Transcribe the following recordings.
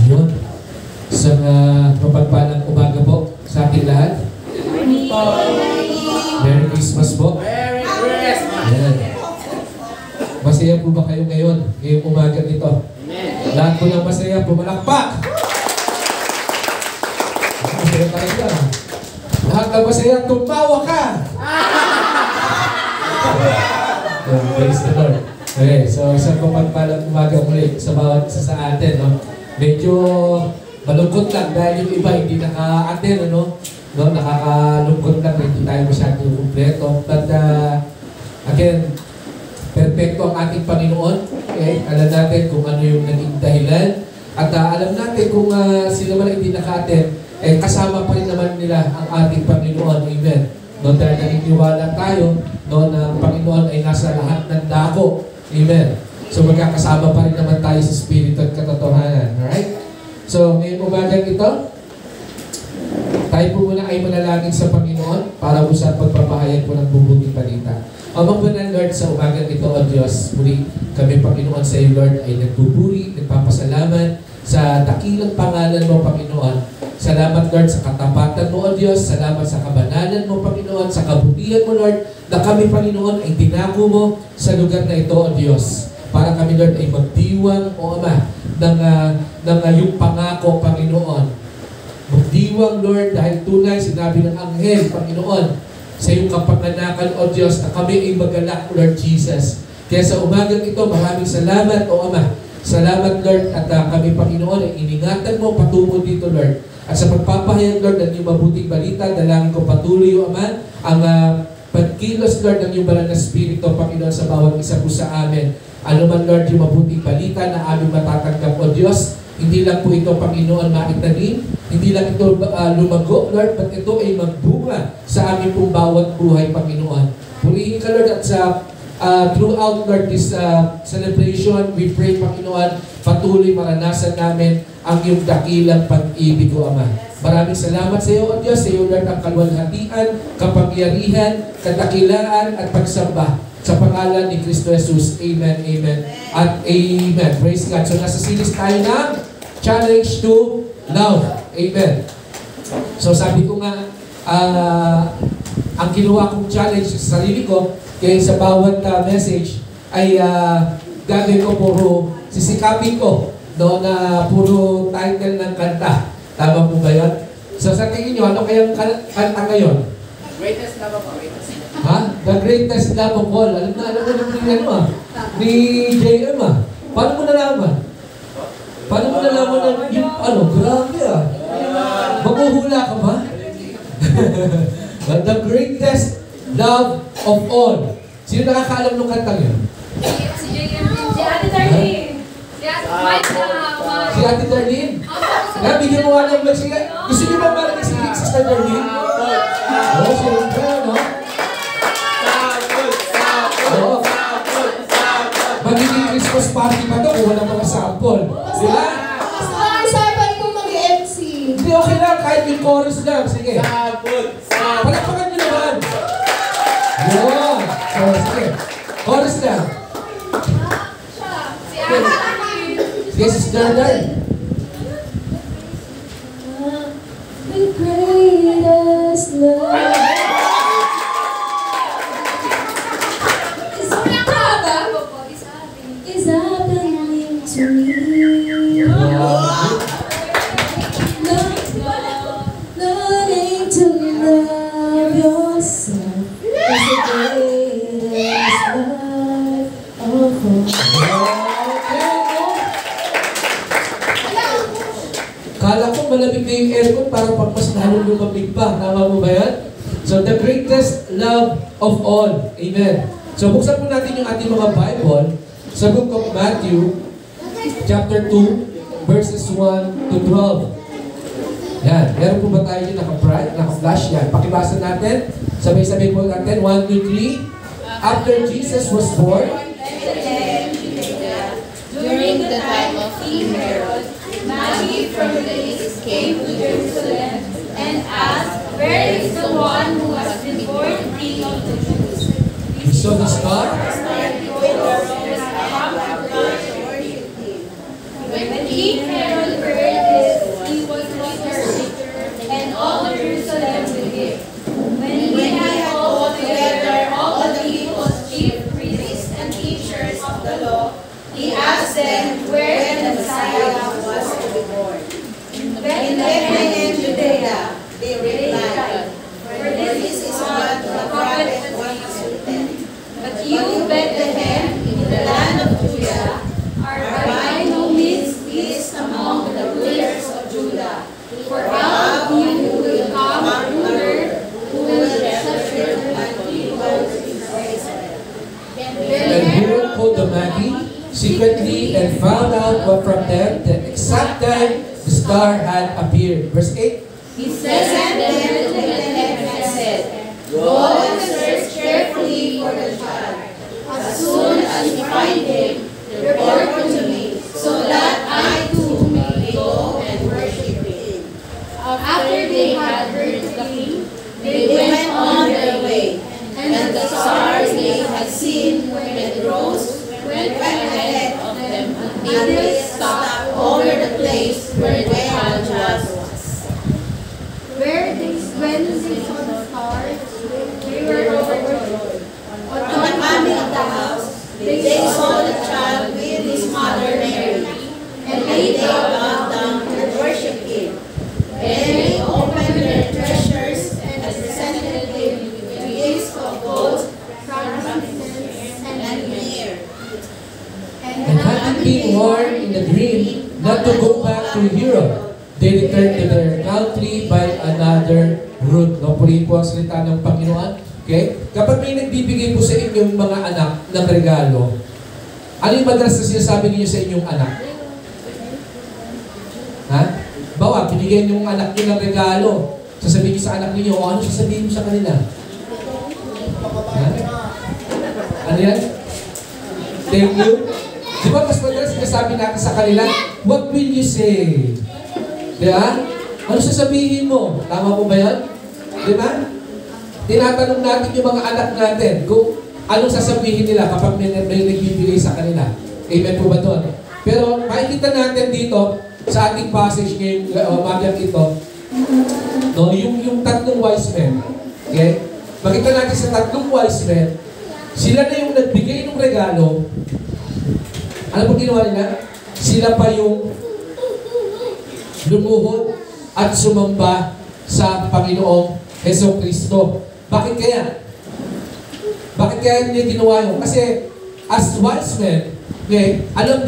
Yun. Isang mapagpalang umaga po sa ating lahat. Merry Christmas po. Merry Christmas! Ayan. Masaya po ba kayo ngayon? Ngayong umaga nito? Lahat po ng masaya, pumalakpak! Masaya tayo ka. Lahat ng masaya, tumawa ka! Praise the Lord. Okay, so isang mapagpalang umaga muli sa bawat isa sa atin. No? Medyo malungkot lang dahil yung iba hindi naka-attend, ano? No, nakakalungkot lang, hindi tayo masyadong kumpleto. But again, perfecto ang ating Panginoon. Okay? Alam natin kung ano yung naging dahilan. At alam natin kung sino man hindi naka-attend, kasama pa rin naman nila ang ating Panginoon. Amen. No, dahil naniniwala tayo, no, na ang Panginoon ay nasa lahat ng dako. Amen. So magkakasama pa rin naman tayo sa Espiritu at katotohanan. Alright? So, ngayong umagang ito, tayo po muna ay manalangin sa Panginoon para po sa pagpapahayag po ng bubuting balita. Amang po ng Lord, sa umagang ito, O Diyos, muli kami, Panginoon, sa iyo, Lord, ay nagbuburi, nagpapasalamat sa dakilang pangalan mo, Panginoon. Salamat, Lord, sa katapatan mo, O Diyos. Salamat sa kabanalan mo, Panginoon, sa kabutihan mo, Lord, na kami, Panginoon, ay tinako mo sa lugar na ito, O Diyos. Para kami, Lord, ay magdiwang, O Ama, ng iyong pangako, Panginoon. Magdiwang, Lord, dahil tunay sinabi ng anghel, Panginoon, sa iyong kapanganakan, O Diyos, na kami ay magalak, Lord Jesus. Kaya sa umagang ito, maraming salamat, O Ama. Salamat, Lord, at kami, Panginoon, ay iningatan mo patungo dito, Lord. At sa pagpapahayag, Lord, ng iyong mabuting balita, dalangin ko patuloy, O Ama, ang pagkilos, Lord, ng iyong banal na Espiritu, Panginoon, sa bawat isa po sa amin. Ano man, Lord, yung mabuting balita na aming matatanggap, O Diyos, hindi lang po ito, Panginoon, maitanim, hindi lang ito lumago, Lord, but ito ay magbunga sa aming pong bawat buhay, Panginoon. Purihin ka, Lord, at sa throughout, Lord, this celebration, we pray, Panginoon, patuloy maranasan namin ang iyong dakilang pag-ibig, O Ama. Maraming salamat sa iyo, O Diyos, sa iyo, Lord, ang kalwalhatian, kapangyarihan, kadakilaan, at pagsamba. Sa pangalan ni Kristo Jesus. Amen, amen, at amen. Praise God. So nasa series tayo ng Challenge to Love. Amen. So sabi ko nga, ang ginawa kong challenge sa sarili ko, kaya sa bawat message, ay gagawin ko puro, sisikapin ko, no, na puro title ng kanta. Tama po ba yun? So sa tingin nyo, ano kayang kanta ngayon? Greatest love of all. Ha? The greatest love of all. Alam mo ni JM Paano mo nalaman? Paano mo nalaman na yung, grabe Maguhula ka ba? The greatest love of all. Sino nakakaalam ng kantang yun? Si JM. Si Ate Darlene. Si Ate Darlene? Bigyan mo nga ng sige. Gusto niyo ba marinig si Sister Darlene? Oo, siyempre, no? Magiging Christmas party pa ito kung wala mga sample. Di ba? Sabi ko mag-MC. Hindi, okay lang. Kahit yung chorus lang. Sige. Sabon! Palakpakan nyo naman. Yun. So, sige. Chorus lang. Sige, Sister Darlene. The greatest love. Is happening to me. Learning to love yourself is the greatest love of all. Kala ko malamig na yung aircon para pag mas lalong lumamig pa. Tama mo ba yan? So, the greatest love of all. Amen. So, buksan po natin yung ating mga Bible sa book of Matthew, chapter 2, verses 1 to 12. Yan. Meron po ba tayo yung naka-flash? Yan. Pakibasa natin. Sabay-sabay po natin. 1, 2, 3. After Jesus was born, during the time of King Herod, Magi from the east came to Jerusalem and asked, "Where is the one who has been born King of the Jews?" he saw the star, Come them where the Messiah was to be born. In Bethlehem, Judea, they replied, for this is what the prophet was written. But you, Bethlehem, in the land of Judah, are by no means least among the rulers of Judah. For out of you will come a ruler who will shepherd my people Israel. And Herod called the Magi secretly and found out what from them the exact time the star had appeared. Verse 8. He sent them to Bethlehem and said, Go and search carefully for the child. As soon as you find him, report to me, so that I too may go and worship him. After they had heard the king, they went on their way, and the star they had seen when it rose went ahead of them until they stopped over the place where the child was. When they saw the stars, they were overjoyed. On coming of the house, they saw the child with his mother Mary, and they bowed down to worship him. Then they opened their treasures and presented him with gifts of gold, frankincense, and myrrh. And having been warned in a dream not to go back to Europe, they returned to their country by another route. No, purihin po ang salita ng Panginoon. Okay? Kapag may nagbibigay po sa inyong mga anak ng regalo, ano yung madalas na sinasabi niyo sa inyong anak? Ha? Bawa, binigyan yung anak niyo ng regalo. Sasabihin niyo sa anak niyo, o ano sasabihin niyo sa kanila? Ha? Ano yan? Thank you. Di ba mas madalas sinasabi natin sa kanila, what will you say? Di ba? Ano sasabihin mo? Tama po ba yan? Di ba? Tinatanong natin yung mga anak natin kung anong sasabihin nila kapag may nagbibigay sa kanila. Amen po ba doon? Pero makikita natin dito sa ating passage ngayong umagang ito, no, yung tatlong wise men. Okay? Makita natin sa tatlong wise men, sila na yung nagbigay ng regalo. Ano po ginawa nila? Sila pa yung lumuhod at sumamba sa Panginoong Jesucristo. Bakit kaya? Bakit kaya niya ginawa yun? Kasi as wise men, okay, alam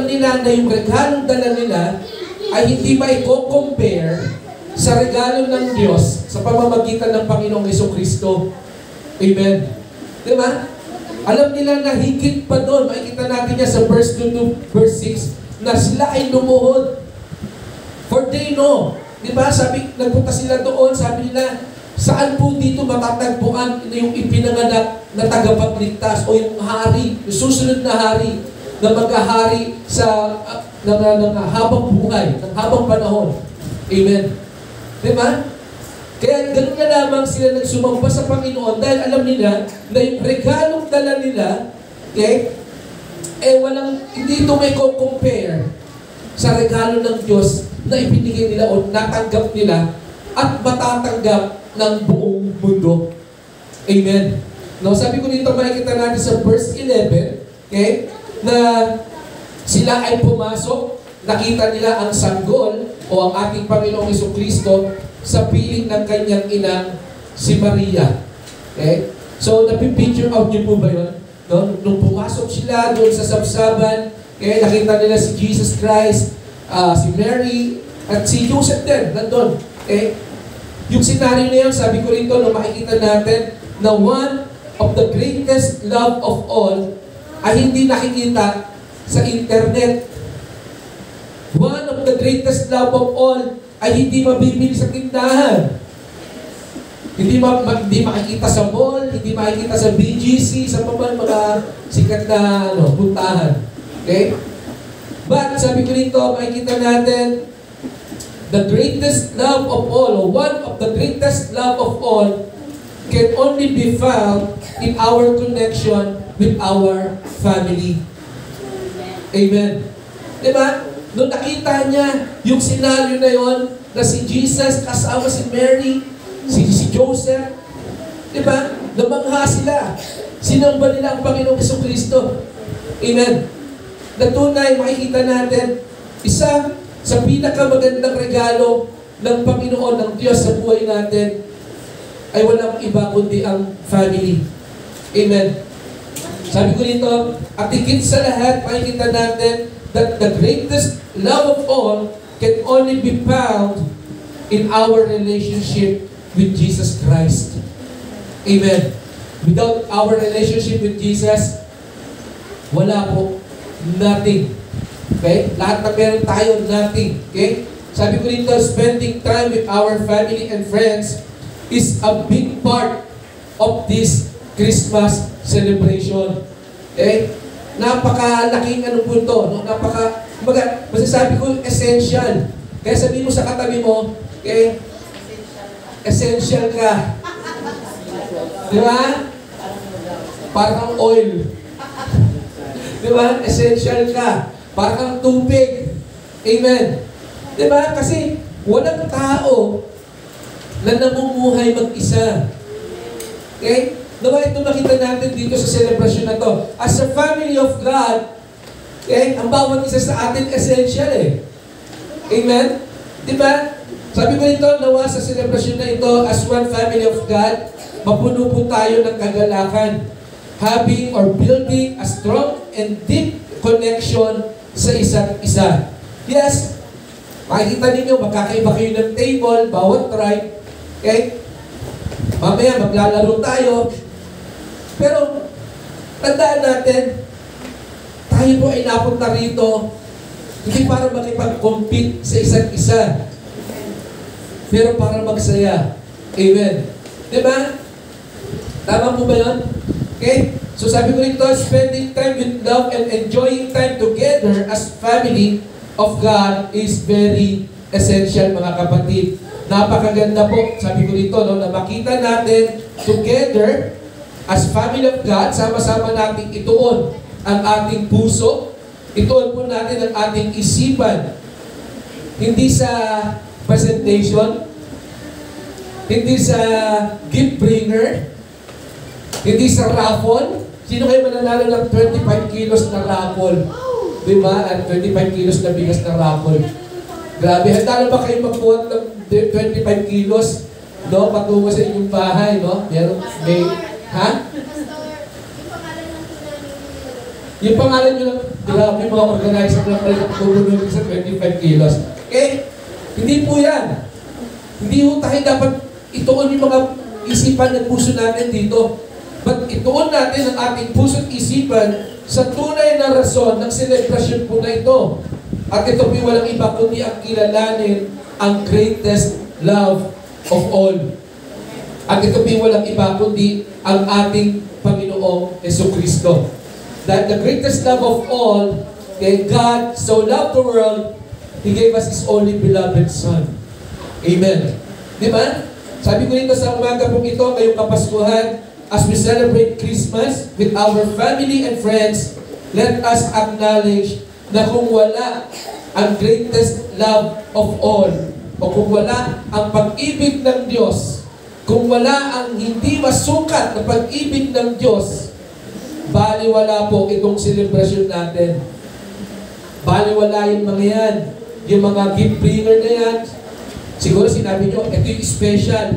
nila na yung regalong dala nila ay hindi maiko-compare sa regalo ng Diyos sa pamamagitan ng Panginoong Jesucristo. Amen. Diba? Alam nila na higit pa doon. Makikita natin niya sa verse 2 to verse 6 na sila ay lumuhod. For they know. Diba? Nagpunta sila doon, sabi nila, saan po dito matatagpuan yung ipinanganak na tagapagligtas o yung hari, yung susunod na hari na maghahari sa ng habang buhay, ng habang panahon. Amen. Diba? Kaya gano'n na lamang sila nagsumamba sa Panginoon dahil alam nila na yung regalong dala nila, okay, hindi ito may compare sa regalo ng Diyos na ibinigay nila o natanggap nila at matatanggap ng buong mundo. Amen. No, sabi ko dito, makikita natin sa verse 11, okay, na sila ay pumasok, nakita nila ang sanggol o ang ating Panginoong Jesucristo sa piling ng kanyang inang si Maria. Okay? So, napipicture out niyo po ba yun? No? Nung pumasok sila doon sa sabsaban, okay, nakita nila si Jesus Christ, si Mary, at si Joseph din, nandun. Okay? Yung scenario na yun, sabi ko rito, nung makikita natin na one of the greatest love of all ay hindi nakikita sa internet. One of the greatest love of all ay hindi mabibili sa tindahan. Hindi makikita sa mall, hindi makikita sa BGC, sa mga sikat na puntahan. Okay? But sabi ko rito, makikita natin the greatest love of all, or one of the greatest love of all, can only be found in our connection with our family. Amen. Diba? Nung nakita niya yung senaryo na yon, na si Jesus kasama si Mary, si Joseph, diba? Namangha sila. Sinamba nila ang Panginoong Jesucristo. Amen. na tunay, makikita natin, isa sa pinakamagandang regalo ng Panginoon, ng Diyos sa buhay natin, ay walang iba kundi ang family. Amen. Sabi ko dito, at higit sa lahat, makikita natin that the greatest love of all can only be found in our relationship with Jesus Christ. Amen. Without our relationship with Jesus, wala po. Nothing. Okay? Lahat na meron tayo, nothing. Okay? Sabi ko dito, spending time with our family and friends is a big part of this Christmas celebration. Okay? Napakalaking ano po ito. No? Masasabi ko, essential. Kaya sabihin mo sa katabi mo, okay? Essential ka. Di ba? Parang oil. Di ba? Essential ka. Parang tubig. Amen. Di ba? Kasi walang tao na namumuhay mag-isa. Okay? Diba ito makita natin dito sa celebration na to? As a family of God, okay, ang bawat isa sa atin essential eh. Amen? Diba? Sabi ko ito, nawa sa celebration na ito, as one family of God, mapuno po tayo ng kagalakan, having or building a strong and deep connection sa isa't isa. Yes, makikita ninyo, magkakaiba kayo ng table, bawat tribe, okay? Mamaya maglalaro tayo, pero tandaan natin, tayo po ay napunta rito, hindi para makipag-compete sa isa't isa, pero para magsaya. Amen. Diba? Tama po ba yun? Okay? So sabi ko rito, spending time with love and enjoying time together as family of God is very essential, mga kapatid. Napakaganda po, sabi ko rito, no, na makita natin together as family of God, sama-sama natin ituon ang ating puso, ituon po natin ang ating isipan. Hindi sa presentation, hindi sa gift bringer, hindi sa raffle. Sino kayo mananalo ng 25 kilos na raffle? Diba? At 25 kilos na bigas na raffle. Grabe, handa na ba kayo magbuhat ng 25 kilos? No? Patungo sa inyong bahay, no? Meron, may, ha? Yung pangalan nyo lang, grabe mga organizer na pala natutulog sa 25 kilos. Eh, hindi po yan. Hindi po tayo dapat ituon yung mga isipan ng puso natin dito. But ituon natin ang ating puso at isipan sa tunay na rason ng celebration po na ito. At ito po walang iba kundi ang kilalanin ang greatest love of all. At ito po walang iba kundi ang ating Panginoong Jesucristo. That the greatest love of all, okay, God so loved the world, He gave us His only beloved Son. Amen. Di ba? Sabi ko dito sa umaga pong ito, ngayong Kapaskuhan, as we celebrate Christmas with our family and friends, let us acknowledge na kung wala ang greatest love of all, o kung wala ang pag-ibig ng Diyos, kung wala ang hindi masukat na pag-ibig ng Diyos, baliwala po itong celebration natin. Baliwala yung mga yan. Yung mga gift bringer na yan, siguro sinabi nyo, ito yung special.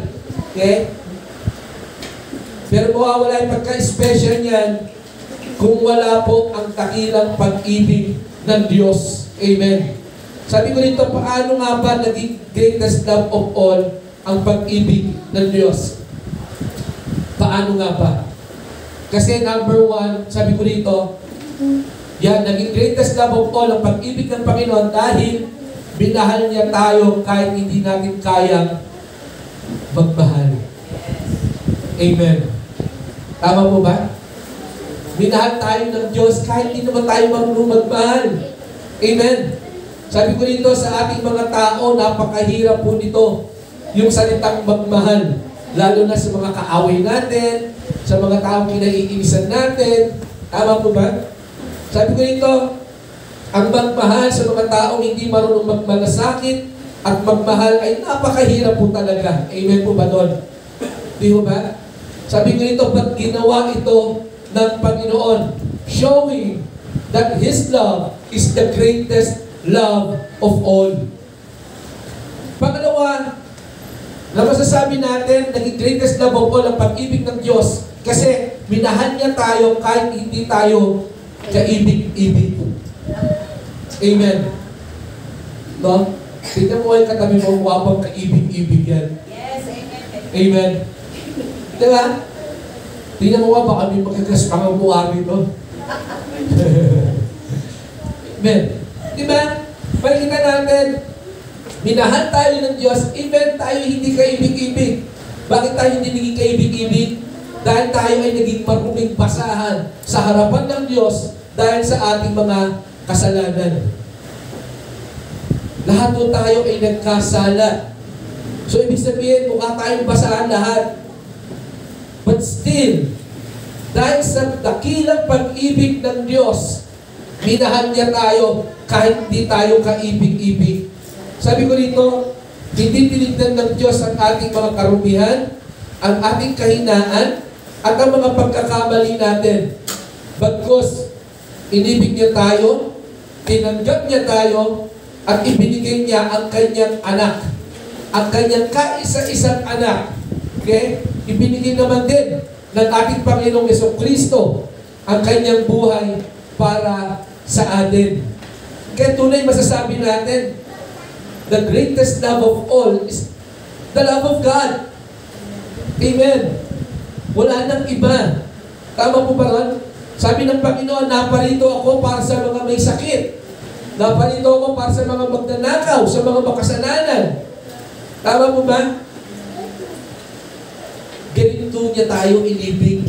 Okay? Pero mawawala yung pagka-special niyan kung wala po ang takilang pag-ibig ng Diyos. Amen. Sabi ko dito, paano nga ba naging greatest love of all ang pag-ibig ng Diyos? Paano nga ba? Kasi number one, sabi ko dito, yan, naging greatest love of all ang pag-ibig ng Panginoon dahil binahal niya tayo kahit hindi natin kayang magmahal. Amen. Tama po ba? Minahal tayo ng Diyos kahit hindi naman tayo marunong magmahal. Amen. Sabi ko dito sa ating mga tao, napakahirap po nito yung salitang magmahal. Lalo na sa mga kaaway natin, sa mga taong kinaiinisan natin. Tama po ba? Sabi ko dito, ang magmahal sa mga taong hindi marunong magmalasakit at magmahal ay napakahirap po talaga. Amen po ba doon? Di po ba? Sabi ko dito, ba't ginawa ito ng Panginoon? Showing that His love is the greatest love of all. Pangalawa, na masasabi natin, naging greatest love of all ang pag-ibig ng Diyos kasi minahal niya tayo kahit hindi tayo kaibig-ibig. Amen. No? Tignan mo yung katabi mo, wapang kaibig-ibig yan. Yes, amen. Amen. Diba? Tignan mo baka may magagas pa ang buwa rito. Amen. Diba? Pakikita natin, minahal tayo ng Diyos, even tayo hindi kaibig-ibig. Bakit tayo hindi naging kaibig-ibig? Dahil tayo ay naging maruming basahan sa harapan ng Diyos dahil sa ating mga kasalanan. Lahat po tayo ay nagkasala. So, ibig sabihin, mukha tayong basahan lahat. But still, dahil sa dakilang pag-ibig ng Diyos, minahal niya tayo kahit hindi tayo kaibig-ibig. Sabi ko rito, hindi tinignan ng Diyos ang ating mga karumihan, ang ating kahinaan, at ang mga pagkakamali natin. Bagkus, inibig niya tayo, tinanggap niya tayo, at ibinigay niya ang kanyang anak. Ang kanyang kaisa-isang anak. Okay? Ibinigay naman din ng ating Panginoong Jesucristo ang kanyang buhay para sa atin. Kaya tunay masasabi natin, the greatest love of all is the love of God. Amen. Wala nang iba. Tama po ba ron? Sabi ng Panginoon, naparito ako para sa mga may sakit. Naparito ako para sa mga magnanakaw, sa mga makasalanan. Tama po ba? Ganito niya tayo inibig.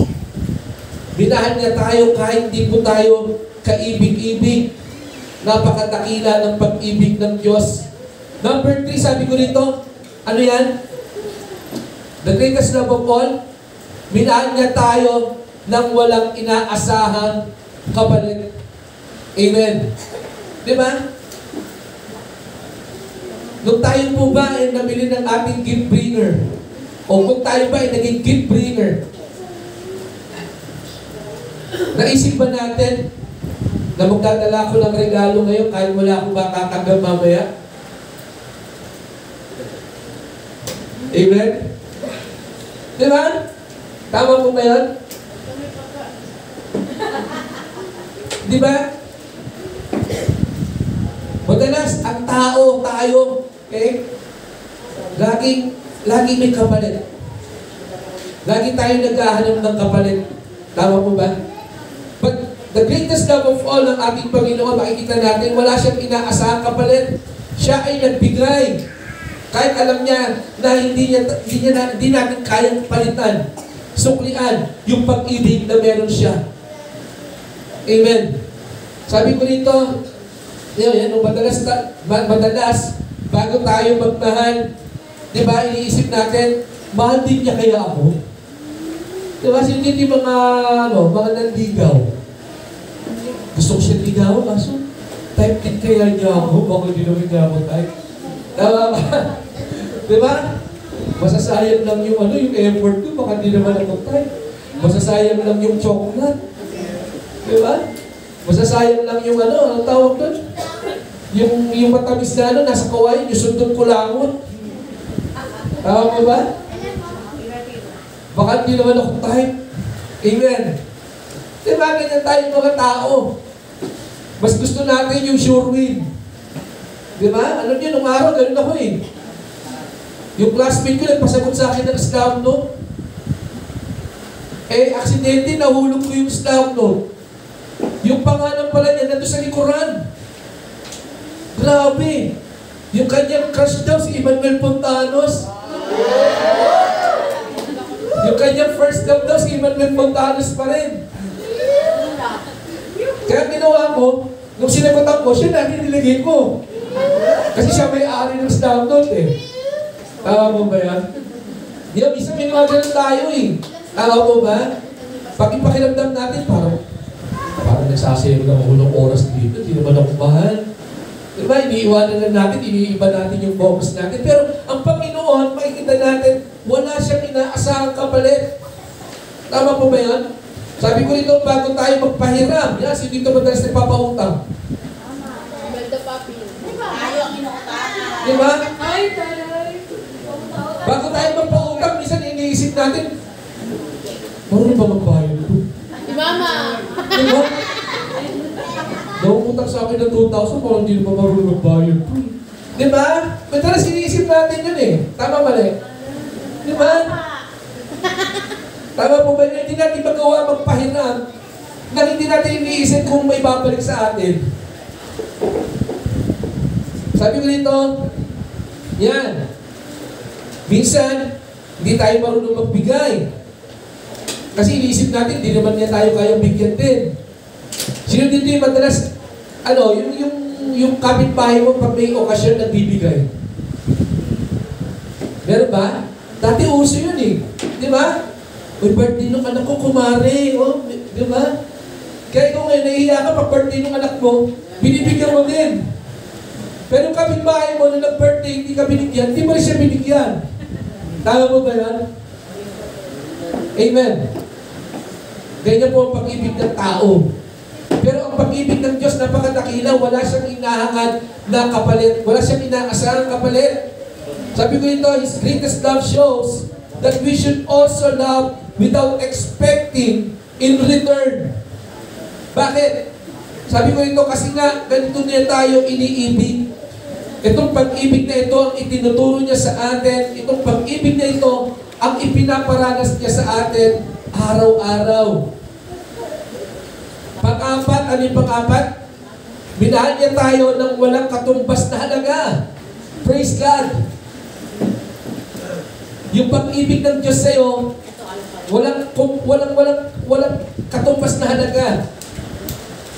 Minahal niya tayo kahit hindi po tayo kaibig-ibig. Napakadakila ng pag-ibig ng Diyos. Number 3, sabi ko rito, ano yan? The greatest love of all, minahal niya tayo nang walang inaasahang kapalit. Amen. Diba? Nung tayo po ba ay nabili ng ating gift bringer, o kung tayo ba ay naging gift bringer, naisip ba natin na magdadala ko ng regalo ngayon kahit wala akong makatanggap mamaya? Amen? Diba? Tama po ba yan? Diba? Madalas, ang tao, tayo, okay? Laging may kapalit. Lagi tayo naghahanap ng kapalit. Tama po ba? But the greatest love of all ng ating Panginoon, makikita natin, wala siyang inaasahang kapalit. Siya ay nagbigay. Kahit alam niya na hindi natin kayang palitan, suklian, yung pag-ibig na meron siya. Amen. Sabi ko rito, madalas, bago tayo magmahal, di ba, iniisip natin, mahal din niya kaya ako? Di ba, hindi mga nandigaw. Gusto ko siya ligaw, kaso, type din kaya niya ako, baka hindi naman niya ako type. Tama ba? Di ba? Masasayang lang yung effort ko, baka hindi naman ako type. Masasayang lang yung chocolate. Di ba? Masasayang lang yung anong tawag doon? Yung matamis na nasa kawain, yung sundot ko langon. Tama mo ba? Baka hindi naman ako type. Amen. Diba, ganyan tayong mga tao. Mas gusto natin yung sure win. Diba? Alam niyo, nung araw, ganun ako eh. Yung classmate ko, nagpasagot sa akin ng slam note. Aksidente, nahulog ko yung slam note. Yung pangalan pala niya nandun sa likuran. Grabe. Yung kanyang crush daw, si Emmanuel Pontanos. Yung kanyang first love daw, si Emmanuel Pontanos pa rin. Kaya ginawa ko, nung sinagutan ko, siya na nilagay ko. Kasi siya may-ari ng slam note eh. Tama mo ba yan? Di ba, minsan may mga ganun tayo eh. Tama mo ba? Pag ipakiramdam natin, parang nagsasayang ng ulong oras dito, di naman ako mahal. Diba, iniiwanan na natin, iniiba natin yung focus natin. Pero ang Panginoon, makikita natin, wala siyang inaasahang kapalit. Tama po ba yan? Sabi ko rito, bago tayo magpahiram, yan, si dito madalas nagpapautang. Ganda papi. Ayaw ang inuutahan. Di ba? Ay, taray. Bago tayo magpautang, minsan iniisip natin, marunong ba magbayad ito? Si Mama. Di ba? Naungutang sa akin ng 2,000, parang hindi na pa marunong magbayad ito. Di ba? Madalas iniisip natin yun eh. Tama mali? Di ba? Tama po ba? Hindi natin magawa magpahiram na hindi natin iniisip kung may babalik sa atin. Sabi ko dito, yan. Minsan, hindi tayo marunong magbigay. Kasi iniisip natin, hindi naman niya tayo kayang bigyan din. Sino din madalas, yung kapitbahay mo pag may okasyon nagbibigay? Meron ba? Dati uso yun eh. Di ba? Uy, birthday nung anak ko, kumare. Oh, di ba? Kaya kung ngayon nahihiya ka pag birthday nung anak mo, binibigyan mo din. Pero yung kapitbahay mo na nag-birthday, hindi ka binigyan, hindi mo rin siya binigyan. Tama mo ba yan? Amen. Ganyan po ang pag-ibig ng tao. Pero ang pag-ibig ng Diyos napakadakila, wala siyang inahangad na kapalit. Wala siyang inaasahang kapalit. Sabi ko ito, His greatest love shows that we should also love without expecting in return. Bakit? Sabi ko ito kasi nga, ganito niya tayo iniibig. Itong pag-ibig na ito ang itinuturo niya sa atin. Itong pag-ibig na ito ang ipinaparanas niya sa atin araw-araw. Pang-apat, ano yung pang-apat? Minahal niya tayo ng walang katumbas na halaga. Praise God! Yung pag-ibig ng Diyos sa'yo, walang katumbas na halaga.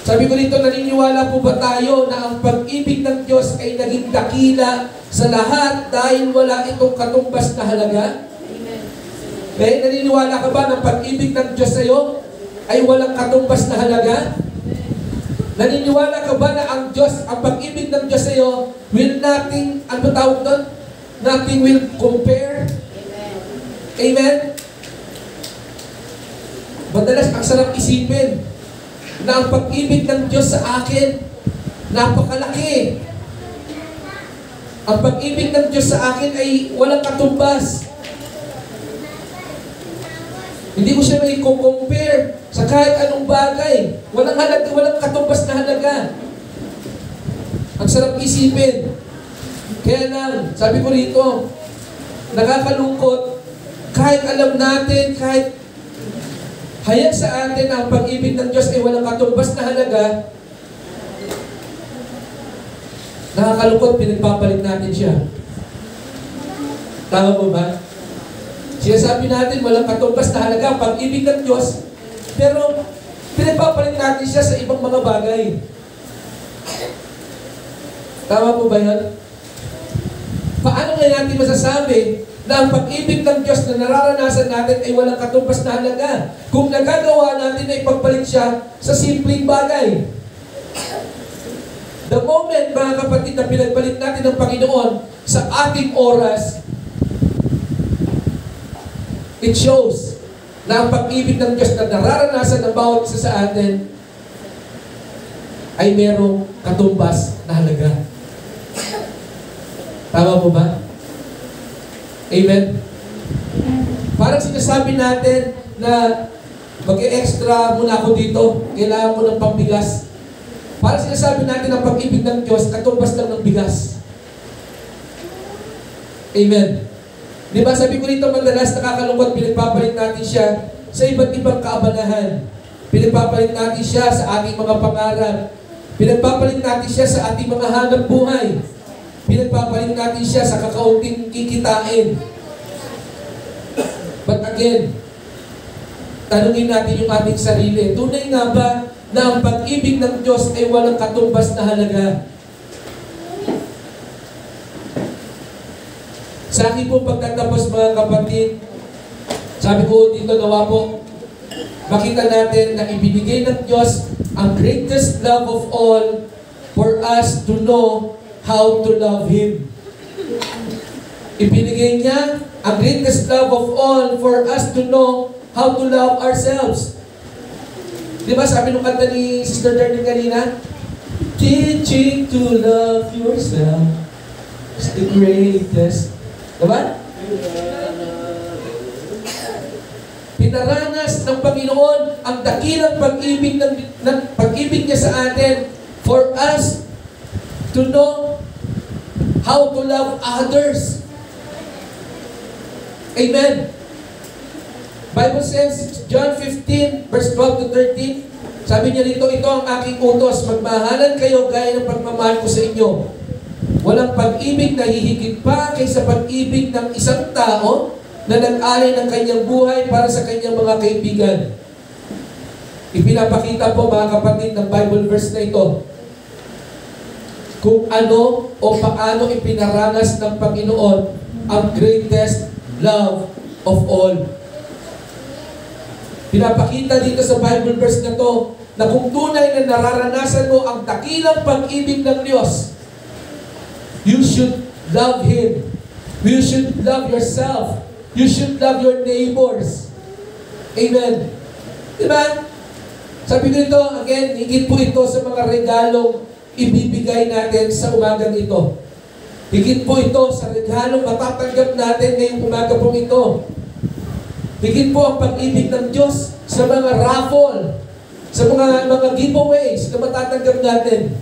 Sabi ko dito, naniniwala po ba tayo na ang pag-ibig ng Diyos ay naging dakila sa lahat dahil wala itong katumbas na halaga? Amen. Okay, naniniwala ka ba na pag-ibig ng Diyos sa'yo ay walang katumbas na halaga? Naniniwala ka ba na ang Diyos, ang pag-ibig ng Diyos sa'yo will nothing, ano tawag doon? Nothing will compare? Amen. Amen? Madalas, ang sarap isipin na ang pag-ibig ng Diyos sa akin, napakalaki. Ang pag-ibig ng Diyos sa akin ay walang katumbas. Hindi ko siya may compare sa kahit anong bagay. Walang halaga, walang katumbas na halaga. Ang sarap isipin. Kaya lang, sabi ko rito, nakakalungkot, kahit alam natin, kahit hayag sa atin na ang pag-ibig ng Diyos ay walang katumbas na halaga, nakakalungkot, pinagpapalit natin siya. Tama po ba? Sinasabi natin walang katumbas na halaga ang pag-ibig ng Diyos, pero pinagpapalit natin siya sa ibang mga bagay. Tama po ba yan? Paano nga natin masasabi na ang pag-ibig ng Diyos na nararanasan natin ay walang katumbas na halaga kung nagagawa natin na ipagpalit siya sa simpleng bagay? The moment, mga kapatid, na pinagpalit natin ng Panginoon sa ating oras, it shows na ang pag-ibig ng Diyos na nararanasan ng bawat isa sa atin ay merong katumbas na halaga. Tama po ba? Amen? Parang sinasabi natin na mag-e-extra muna ako dito, kailangan ko ng pambigas. Parang sinasabi natin ang pag-ibig ng Diyos, katumbas lang ng bigas. Amen? Di ba sabi ko rito, madalas nakakalungkot, pinagpapalit natin siya sa iba't ibang kaabalahan. Pinagpapalit natin siya sa ating mga pangarap. Pinagpapalit natin siya sa ating mga hanap buhay. Pinagpapalit natin siya sa kakaunting kikitain. But again, tanungin natin yung ating sarili, tunay nga ba na ang pag-ibig ng Diyos ay walang katumbas na halaga? Sa akin po pagtatapos, mga kapatid, sabi ko dito, nawa po, makita natin na ibinigay ng Diyos ang greatest love of all for us to know how to love Him. Ibinigay niya ang greatest love of all for us to know how to love ourselves. Di ba sabi nung kanta ni Sister Darlene kanina? Teaching to love yourself is the greatest. Diba? Pinaranas ng Panginoon ang dakilang pag-ibig ng pag-ibig niya sa atin for us to know how to love others. Amen. Bible says, John 15, verse 12 to 13, sabi niya dito, ito ang aking utos, magmahalan kayo gaya ng pagmamahal ko sa inyo. Walang pag-ibig na hihigit pa kaysa pag-ibig ng isang tao na nag-alay ng kanyang buhay para sa kanyang mga kaibigan. Ipinapakita po mga kapatid ng Bible verse na ito kung ano o paano ipinaranas ng Panginoon ang greatest love of all. Pinapakita dito sa Bible verse na to na kung tunay na nararanasan mo ang dakilang pag-ibig ng Diyos, you should love Him. You should love yourself. You should love your neighbors. Amen. Diba? Sabi ko ito, again, higit po ito sa mga regalong ibibigay natin sa umagang ito. Higit po ito sa regalong matatanggap natin ngayong umaga pong ito. Higit po ang pag-ibig ng Diyos sa mga raffle, sa mga giveaways na matatanggap natin.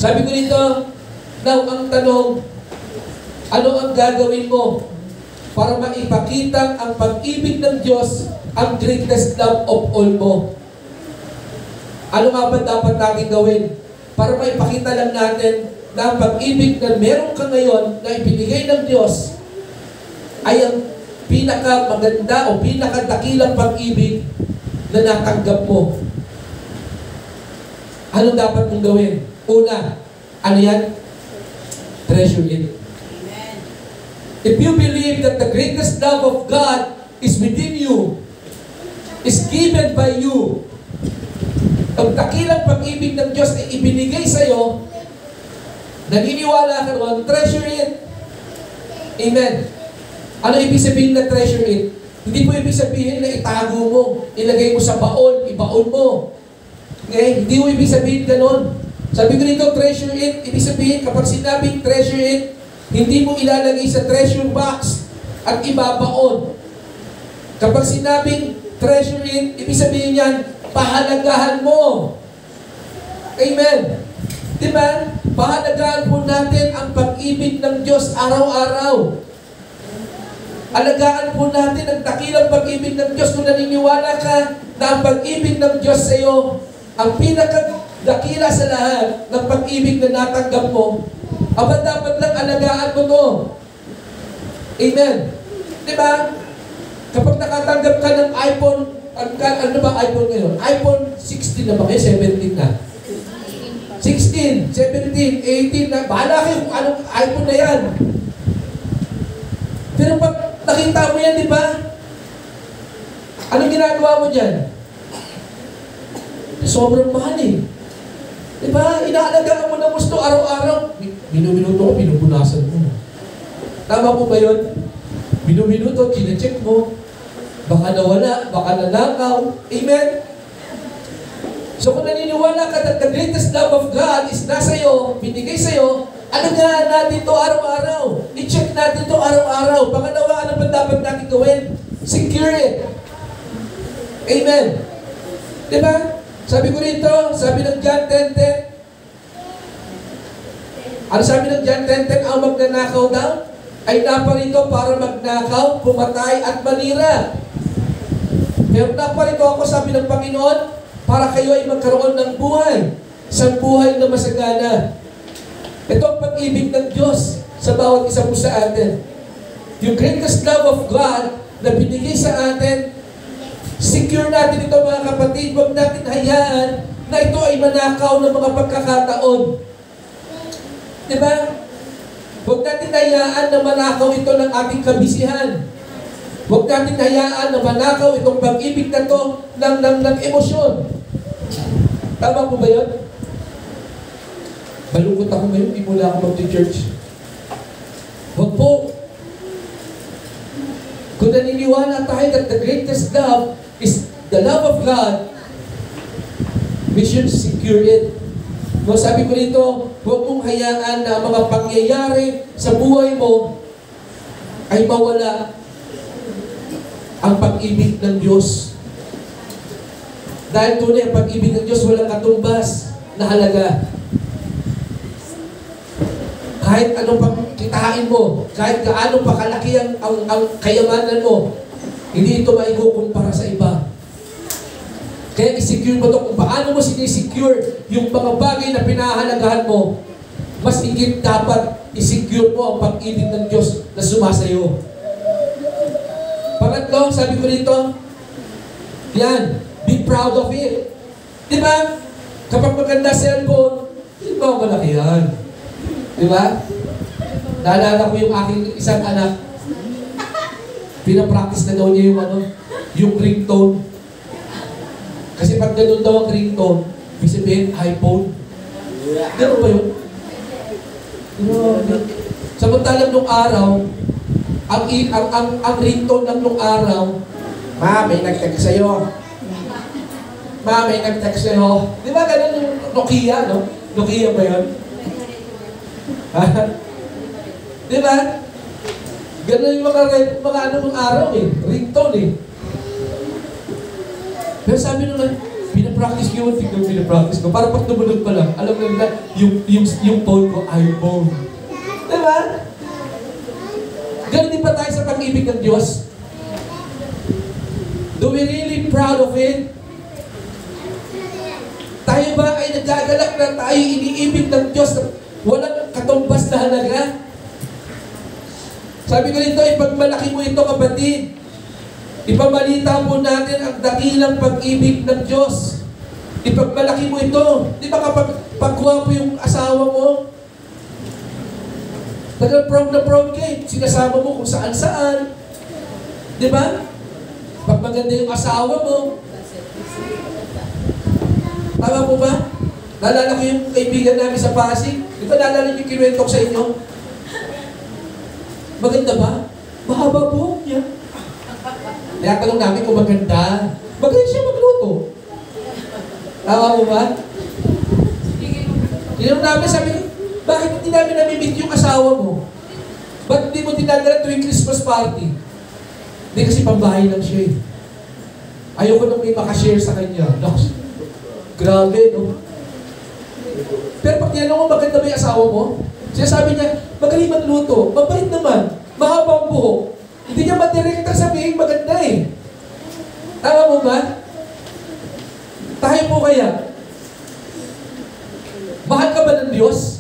Sabi ko dito, now ang tanong, ano ang gagawin mo para maipakita ang pag-ibig ng Diyos, ang greatest love of all mo? Ano nga ba dapat natin gawin para maipakita lang natin na ang pag-ibig na meron ka ngayon na ibinigay ng Diyos ay ang pinaka-maganda o pinaka-dakilang pag-ibig na natanggap mo? Ano dapat mong gawin? Una, ano yan? Treasure it. If you believe that the greatest love of God is within you, is given by you, ang dakilang pag-ibig ng Diyos ay ibinigay sa iyo, naniniwala ka naman, treasure it. Amen. Ano ibig sabihin na treasure it? Hindi po ibig sabihin na itago mo, ilagay mo sa baon, ibaon mo. Okay? Hindi mo ibig sabihin ganon. Sabi ko dito, treasure it, ibig sabihin, kapag sinabing treasure it, hindi mo ilalagay sa treasure box at ibabaon. Kapag sinabing treasure it, ibig sabihin yan, pahalagahan mo. Amen. Diba? Pahalagahan po natin ang pag-ibig ng Diyos araw-araw. Alagaan po natin ang dakilang pag-ibig ng Diyos. Kung naniniwala ka na ang pag-ibig ng Diyos sa iyo, ang pinakadakila sa lahat ng pag-ibig na natanggap mo, aba dapat lang alagaan mo to. Amen. Diba? Kapag nakatanggap ka ng iPhone, ano ba iPhone ngayon? iPhone 16 na ba kayo? 17 na? 16, 17, 18 na. Bahala kayo kung anong iPhone na yan. Pero pag nakita mo yan, di ba? Anong ginagawa mo dyan? Sobrang mahal eh. Diba? Inaalagaan mo na gusto araw-araw. Minuminuto ko, pinupunasan mo. Tama po ba yun? Minuminuto, chinecheck mo. Baka nawala, baka nanakaw. Amen? So kung naniniwala ka that the greatest love of God is nasa iyo, binigay sa iyo, ano nga natin ito araw-araw? I-check natin ito araw-araw. Pangalawa, ano pa dapat natin gawin? Secure it. Amen? Diba? Sabi ko rito, sabi ng John 10:10, ano sabi ng John 10:10, ang magnanakaw daw ay naparito para magnakaw, pumatay at manira. Pero naparito ako, sabi ng Panginoon, para kayo ay magkaroon ng buhay, isang buhay na masagana. Ito ang pag-ibig ng Diyos sa bawat isa po sa atin. Yung greatest love of God na binigay sa atin, secure natin ito mga kapatid. Huwag natin hayaan na ito ay manakaw ng mga pagkakataon. Diba? Huwag natin hayaan na manakaw ito ng ating kabisihan. Huwag natin hayaan na manakaw itong pag-ibig na ito ng emosyon. Tama po ba yun? Malungkot ako ngayon, di mula ako mag-church. Huwag po. Kung naniniwala tayo that the greatest love is the love of God, We should secure it. No, sabi ko dito, huwag mong hayaan na mga pangyayari sa buhay mo ay mawala ang pag-ibig ng Diyos. Dahil tunay ang pag-ibig ng Diyos walang katumbas na halaga. Kahit anong pagkitain mo, kahit gaano pa kalaki ang kayamanan mo, hindi ito maikukumpara sa iba. Kaya i-secure mo ito. Kung paano mo sinisecure yung mga bagay na pinahalagahan mo, mas higit dapat i-secure mo ang pag-ibig ng Diyos na sumasayo. Pangatlo, sabi ko dito, yan, be proud of it. Diba? Kapag maganda cellphone, hindi ba malaki yan? Diba? Naalala ko yung aking isang anak, pinapractice na daw niya yung ringtone. Kasi pag ganun daw ang ringtone, ibig sabihin, iPhone. Ganun ba yun? Samantalang nung araw, ang ringtone ng nung araw, Ma, may nag-text sa'yo. Ma, may nag-text sa'yo. Di ba ganun yung Nokia, no? Nokia ba yun? Di ba? Ganun yung mga ano nung araw eh. Ringtone eh. Pero sabi nila, pinapractice ko, tignan pinapractice ko. Para pag tumunog pa lang, alam na nila, yung phone ko, iPhone. Diba? Ganun din pa tayo sa pag-ibig ng Diyos. Do we really proud of it? Tayo ba ay nagagalak na tayo iniibig ng Diyos na walang katumbas na halaga? Sabi ko nito, ipagmalaki mo ito, kapatid. Ipamalita po natin ang dakilang pag-ibig ng Diyos. Ipagmalaki mo ito. Di ba kapag pagwapo yung asawa mo, talagang proud na proud ka eh. Sinasama mo kung saan-saan. Di ba? Pag maganda yung asawa mo. Tama po ba? Naalala ko yung kaibigan namin sa Pasig. Di ba naalala yung kinuwento ko sa inyo? Maganda ba? Mahaba po. Yeah. Kaya tanong namin kung maganda. Magaling siya magluto. Tama mo ba? Tinanong namin, sabi ko, bakit hindi namin namimit yung asawa mo? Ba't hindi mo dinadala tuwing Christmas party? Hindi kasi pambahay lang siya eh. Ayoko nang may makashare sa kanya. No? Grabe, no? Pero pag tinanong mo, maganda ba yung asawa mo? Sabi niya, magaling magluto. Mabait naman. Mahaba ang buhok. Hindi niya madirekta sabihin maganda eh. Tama mo ba? Tayo po kaya. Mahal ka ba ng Diyos?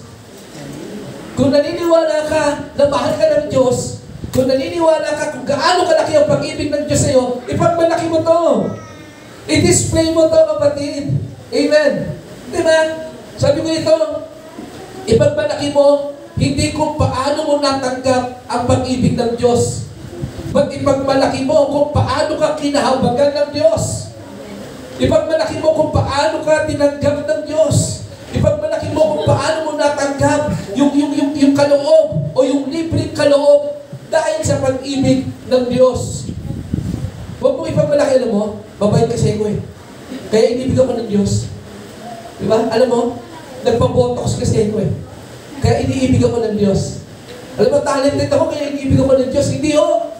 Kung naniniwala ka na mahal ka ng Diyos, kung naniniwala ka kung gaano kalaki ang pag-ibig ng Diyos sa iyo, ipagmalaki mo to. I-display mo to, kapatid. Amen. Diba? Sabi ko ito, ipagmalaki mo, hindi kung paano mo natanggap ang pag-ibig ng Diyos. Ba't ipagmalaki mo kung paano ka kinahawagan ng Diyos? Ipagmalaki mo kung paano ka tinanggap ng Diyos. Ipagmalaki mo kung paano mo natanggap yung kaloob o yung libreng kaloob dahil sa pag-ibig ng Diyos. Huwag mo ipagmalaki, alam mo, mabait kasi ko eh. Kaya inibigan ko ng Diyos. Diba? Alam mo, nagpabotox kasi ko eh. Kaya iniibigan ko ng Diyos. Alam mo, talented ako kaya iniibigan ko ng Diyos. Hindi oh.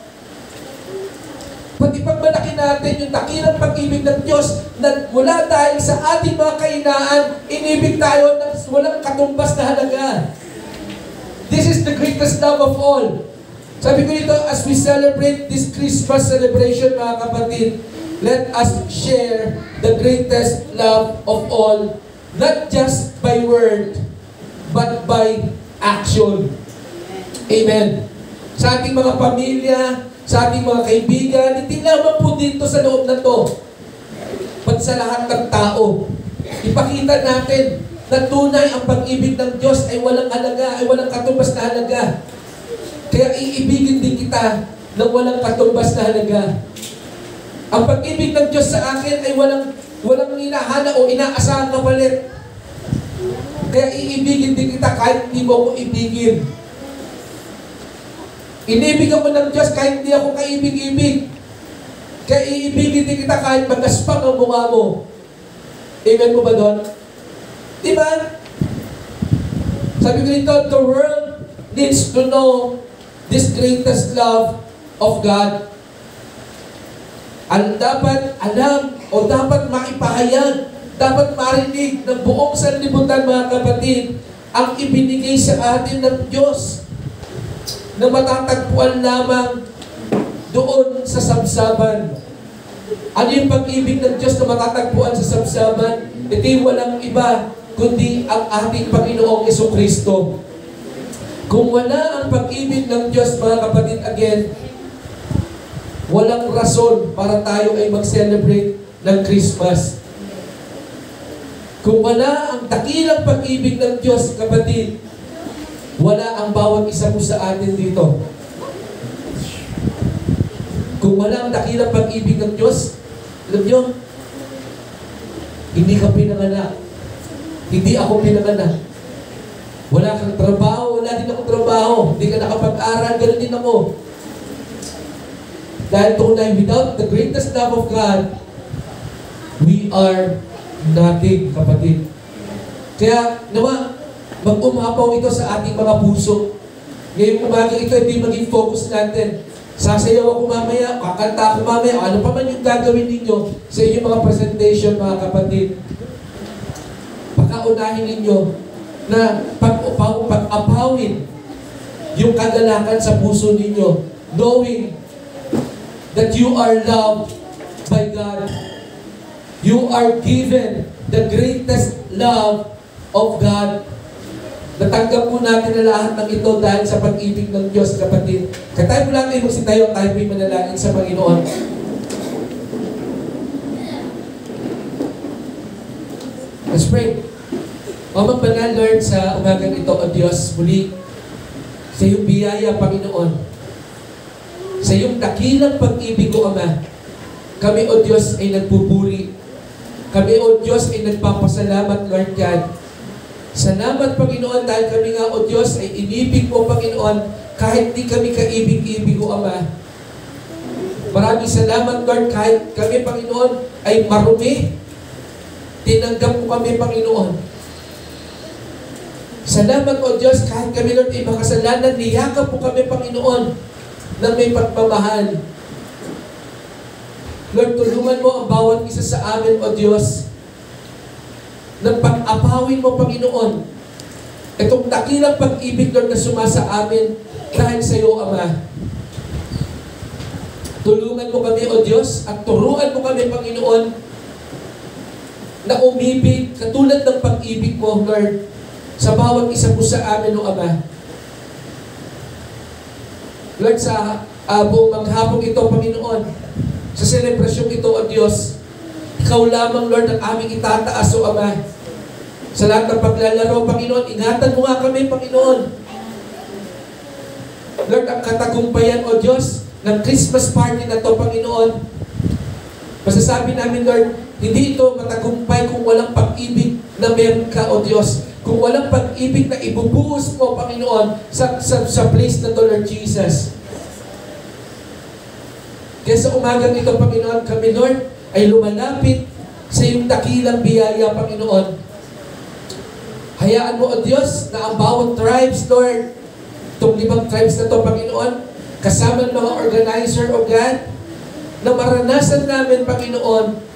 Pag ipagmalaki natin yung dakilang pag-ibig ng Diyos na mula dahil sa ating mga kahinaan, inibig tayo ng walang katumbas na halaga. This is the greatest love of all. Sabi ko dito, as we celebrate this Christmas celebration, mga kapatid, let us share the greatest love of all, not just by word, but by action. Amen. Sa ating mga pamilya, sa ating mga kaibigan, hindi lamang po dito sa loob na to, pati sa lahat ng tao. Ipakita natin na tunay ang pag-ibig ng Diyos ay walang halaga, ay walang katumbas na halaga. Kaya iibigin din kita ng walang katumbas na halaga. Ang pag-ibig ng Diyos sa akin ay walang hinahana o inaasahan na palit. Kaya iibigin din kita kahit hindi mo ako ibigin. Inibig ako ng Diyos kahit hindi ako kaibig-ibig. Kaya iibigin din kita kahit magaspang ang mukha mo. Amen mo ba doon? Diba? Sabi ko dito, the world needs to know this greatest love of God. Ang dapat alam o dapat maipahayag, dapat marinig ng buong sanlibutan, mga kapatid, ang ibinigay sa atin ng Diyos na matatagpuan lamang doon sa sabsaban. Ano yung pag-ibig ng Diyos na matatagpuan sa sabsaban? Ito'y walang iba kundi ang ating Panginoong Jesucristo. Kung wala ang pag-ibig ng Diyos, mga kapatid, again, walang rason para tayo ay mag-celebrate ng Christmas. Kung wala ang dakilang pag-ibig ng Diyos, kapatid, wala ang bawat isa mo sa atin dito. Kung wala ang dakilang pag-ibig ng Diyos, alam nyo, hindi ka pinanganak. Hindi ako pinanganak. Wala kang trabaho, wala din akong trabaho. Hindi ka nakapag-aral, ganoon din ako. Dahil tunay, without the greatest love of God, we are nothing, kapatid. Kaya, nawa, mag-umapaw ito sa ating mga puso. Ngayong umaga ito, hindi maging focus natin. Sasayaw ako mamaya, kakanta ako mamaya, ano pa man yung gagawin ninyo sa inyong mga presentation, mga kapatid. Pakaunahin ninyo na pag-apawin yung kagalakan sa puso ninyo, knowing that you are loved by God. You are given the greatest love of God. Natanggap po natin na lahat ng ito dahil sa pag-ibig ng Diyos, kapatid. Kaya tayo po lang tayo magsitayo, tayo po'y manalangin sa Panginoon. Let's pray. Amang banal, Lord, sa umagang ito, O Diyos, muli, sa iyong biyaya, Panginoon, sa iyong dakilang pag-ibig, O Ama, kami, O Diyos, ay nagpupuri. Kami, O Diyos, ay nagpapasalamat, Lord God. Salamat, Panginoon, dahil kami nga, O Diyos, ay inibig mo, Panginoon, kahit di kami kaibig-ibig, O Ama. Maraming salamat, Lord, kahit kami, Panginoon, ay marumi. Tinanggap mo kami, Panginoon. Salamat, O Diyos, kahit kami, Lord, ay makasalanan, niyakap po kami, Panginoon, na may pagmamahal. Lord, tulungan mo ang bawat isa sa amin, O Diyos, na pag-apawin mo, Panginoon, itong dakilang pag-ibig, Lord, na sumasa amin dahil sa iyo, Ama. Tulungan mo kami, O Diyos, at turuan mo kami, Panginoon, na umibig katulad ng pag-ibig mo, Lord, sa bawat isa po sa amin, O Ama. Lord, sa buong maghapong ito, Panginoon, sa selebrasyong ito, O Diyos, ikaw lamang, Lord, ang aming itataas, O Ama. Sa lahat ng paglalaro, Panginoon, ingatan mo nga kami, Panginoon. Lord, ang katagumpayan, O Diyos, ng Christmas party na to, Panginoon, masasabi namin, Lord, hindi ito matagumpay kung walang pag-ibig na meron ka, O Diyos. Kung walang pag-ibig na ibubuhos mo, Panginoon, sa place na to, Lord Jesus. Kaya sa umagang ito, Panginoon, kami, Lord, ay lumalapit sa iyong dakilang biyaya, Panginoon. Hayaan mo, O Diyos, na ang bawat tribes, Lord, itong 5 tribes na to, Panginoon, kasama ng mga organizer, O God, na maranasan namin, Panginoon,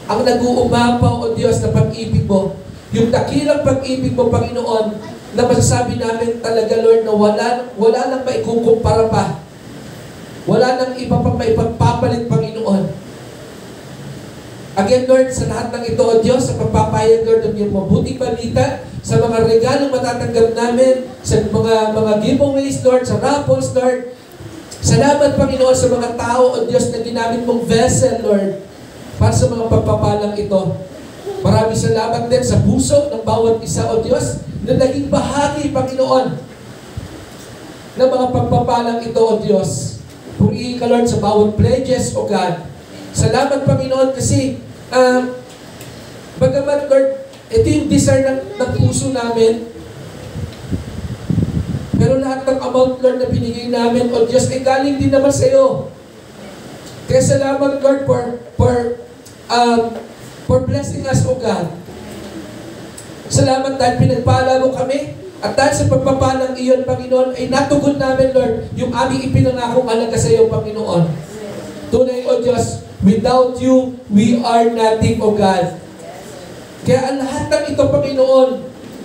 ang nag-uumapaw, O Diyos, na pag-ibig mo. Yung dakilang pag-ibig mo, Panginoon, na masasabi namin talaga, Lord, na wala nang maikukumpara pa. Wala nang iba pang maipagpapalit, Panginoon. Again, Lord, sa lahat ng ito, O Diyos, sa pagpapayag, Lord, ng iyong mabuting balita, sa mga regalong matatanggap namin, sa mga giveaways, Lord, sa raffles, Lord. Salamat, Panginoon, sa mga tao, O Diyos, na ginamit mong vessel, Lord, para sa mga pagpapalang ito. Maraming salamat din sa puso ng bawat isa, O Diyos, na naging bahagi, Panginoon, ng mga pagpapalang ito, O Diyos. Purihin ka, Lord, sa bawat pledges, O God. Salamat, Panginoon, kasi bagamat, Lord, ito yung desire ng puso namin, pero lahat ng amount, Lord, na binigay namin, O Diyos, ay galing din naman sa iyo. Kaya salamat, Lord, for for blessing us, O God. Salamat dahil pinagpala mo kami. At dahil sa pagpapalang iyon, Panginoon, ay natugon namin, Lord, yung aming ipinangakong alaga sa iyo, Panginoon. Tunay, O Diyos, without you, we are nothing, O God. Kaya ang lahat ng ito, Panginoon,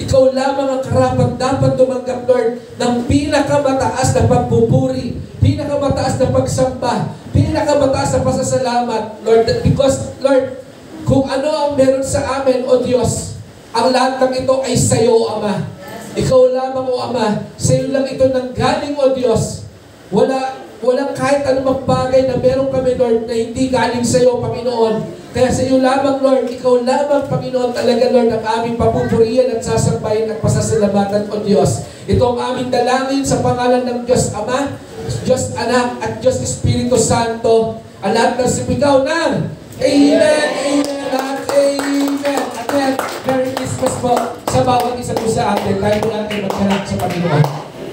ikaw lamang ang karapat dapat tumanggap, Lord, ng pinakamataas na pagpupuri, pinakamataas na pagsamba, pinakamataas na pasasalamat, Lord. Because, Lord, kung ano ang meron sa amin, O Diyos, ang lahat ng ito ay sa iyo, Ama. Ikaw lamang, O Ama. Sa iyo lang ito nanggaling, O Diyos. Walang kahit anumang bagay na meron kami, Lord, na hindi galing sa iyo, Panginoon. Kaya sa iyo lamang, Lord, ikaw lamang, Panginoon, talaga, Lord, ang aming papupurihan at sasambahin at pasasalamatan, O Diyos. Ito ang aming dalangin sa pangalan ng Diyos Ama, Diyos Anak, at Diyos Espiritu Santo. Ang lahat ng sipigaw na Amen, Amen, at Amen. Amen. Merry Christmas po sa bawat isa po sa atin. Tayo po natin magkaroon sa Panginoon.